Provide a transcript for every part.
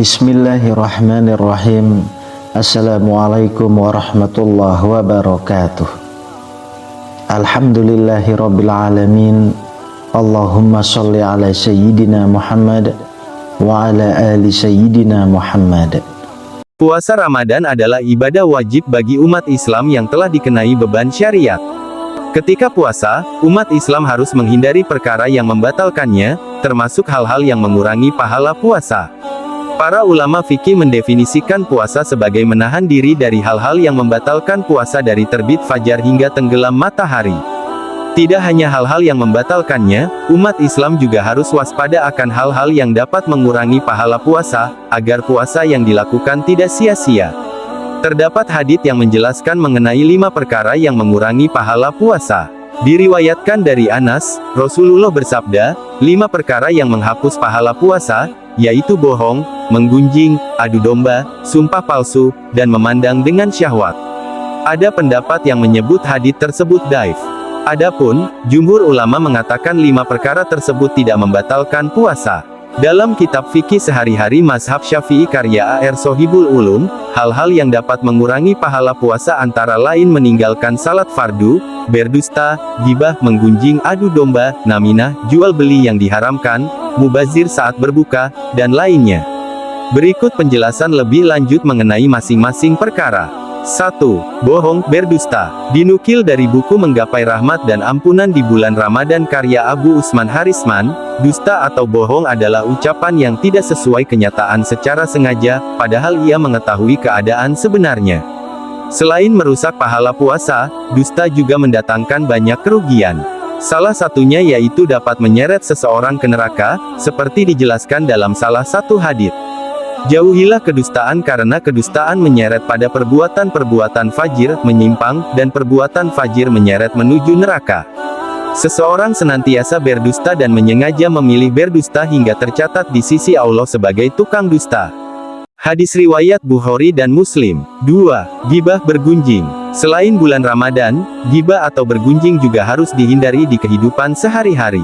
Bismillahirrahmanirrahim. Assalamualaikum warahmatullahi wabarakatuh. Alhamdulillahirabbil alamin. Allahumma sholli ala sayyidina Muhammad wa ala ali sayyidina Muhammad. Puasa Ramadan adalah ibadah wajib bagi umat Islam yang telah dikenai beban syariat. Ketika puasa, umat Islam harus menghindari perkara yang membatalkannya, termasuk hal-hal yang mengurangi pahala puasa. Para ulama fikih mendefinisikan puasa sebagai menahan diri dari hal-hal yang membatalkan puasa dari terbit fajar hingga tenggelam matahari. Tidak hanya hal-hal yang membatalkannya, umat Islam juga harus waspada akan hal-hal yang dapat mengurangi pahala puasa, agar puasa yang dilakukan tidak sia-sia. Terdapat hadits yang menjelaskan mengenai 5 perkara yang mengurangi pahala puasa. Diriwayatkan dari Anas, Rasulullah bersabda, 5 perkara yang menghapus pahala puasa, yaitu bohong, menggunjing, adu domba, sumpah palsu, dan memandang dengan syahwat. Ada pendapat yang menyebut hadits tersebut dhaif. Adapun, jumhur ulama mengatakan 5 perkara tersebut tidak membatalkan puasa. Dalam kitab fikih sehari-hari mazhab Syafi'i karya A.R. Sohibul Ulum, hal-hal yang dapat mengurangi pahala puasa antara lain meninggalkan salat fardu, berdusta, ghibah, menggunjing, adu domba, naminah, jual beli yang diharamkan, mubazir saat berbuka, dan lainnya. Berikut penjelasan lebih lanjut mengenai masing-masing perkara. 1. Bohong, berdusta. Dinukil dari buku Menggapai Rahmat dan Ampunan di Bulan Ramadan karya Abu Usman Harisman, dusta atau bohong adalah ucapan yang tidak sesuai kenyataan secara sengaja, padahal ia mengetahui keadaan sebenarnya. Selain merusak pahala puasa, dusta juga mendatangkan banyak kerugian. Salah satunya yaitu dapat menyeret seseorang ke neraka, seperti dijelaskan dalam salah satu hadits. Jauhilah kedustaan karena kedustaan menyeret pada perbuatan-perbuatan fajir, menyimpang, dan perbuatan fajir menyeret menuju neraka. Seseorang senantiasa berdusta dan menyengaja memilih berdusta hingga tercatat di sisi Allah sebagai tukang dusta. Hadis riwayat Bukhari dan Muslim. 2. Ghibah, bergunjing. Selain bulan Ramadan, ghibah atau bergunjing juga harus dihindari di kehidupan sehari-hari.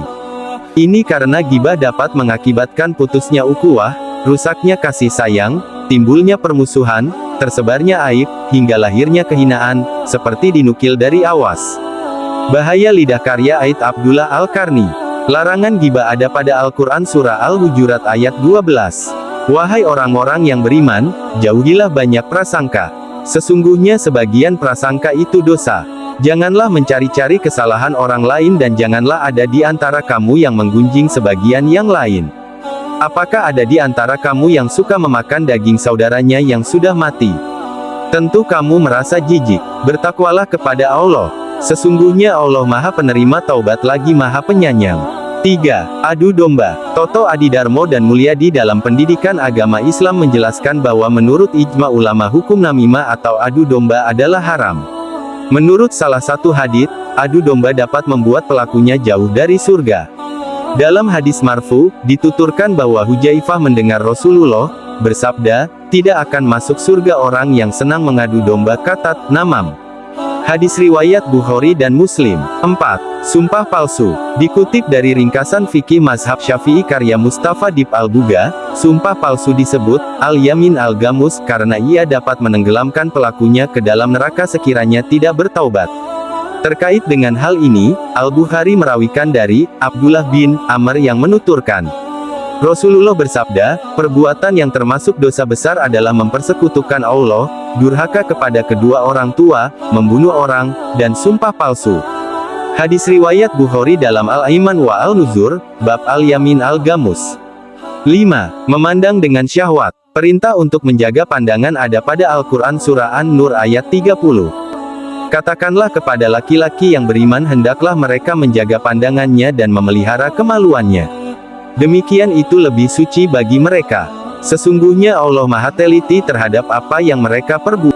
Ini karena ghibah dapat mengakibatkan putusnya ukhuwah, rusaknya kasih sayang, timbulnya permusuhan, tersebarnya aib, hingga lahirnya kehinaan, seperti dinukil dari Awas. Bahaya lidah karya Aid Abdullah Al-Karni. Larangan ghibah ada pada Al-Quran Surah Al-Hujurat ayat 12. Wahai orang-orang yang beriman, jauhilah banyak prasangka. Sesungguhnya sebagian prasangka itu dosa. Janganlah mencari-cari kesalahan orang lain dan janganlah ada di antara kamu yang menggunjing sebagian yang lain. Apakah ada di antara kamu yang suka memakan daging saudaranya yang sudah mati? Tentu kamu merasa jijik. Bertakwalah kepada Allah. Sesungguhnya Allah Maha Penerima Taubat lagi Maha Penyayang. 3. Adu domba. Toto Adidarmo dan Mulyadi dalam pendidikan agama Islam menjelaskan bahwa menurut ijma ulama hukum namimah atau adu domba adalah haram. Menurut salah satu hadits, adu domba dapat membuat pelakunya jauh dari surga. Dalam hadis marfu, dituturkan bahwa Hujaifah mendengar Rasulullah bersabda, tidak akan masuk surga orang yang senang mengadu domba katat, namam. Hadis riwayat Bukhari dan Muslim. 4. Sumpah palsu. Dikutip dari ringkasan fikih mazhab Syafi'i karya Mustafa Dib Al-Buga, sumpah palsu disebut al-yamin al-gamus karena ia dapat menenggelamkan pelakunya ke dalam neraka sekiranya tidak bertaubat. Terkait dengan hal ini, Al-Bukhari merawikan dari Abdullah bin Amr yang menuturkan, Rasulullah bersabda, perbuatan yang termasuk dosa besar adalah mempersekutukan Allah, durhaka kepada kedua orang tua, membunuh orang, dan sumpah palsu. Hadis riwayat Bukhari dalam Al-Aiman wa Al-Nuzur, bab Al-Yamin Al-Gamus. 5. Memandang dengan syahwat. Perintah untuk menjaga pandangan ada pada Al-Quran Surah An-Nur ayat 30. Katakanlah kepada laki-laki yang beriman hendaklah mereka menjaga pandangannya dan memelihara kemaluannya. Demikian itu lebih suci bagi mereka. Sesungguhnya Allah Maha Teliti terhadap apa yang mereka perbuat.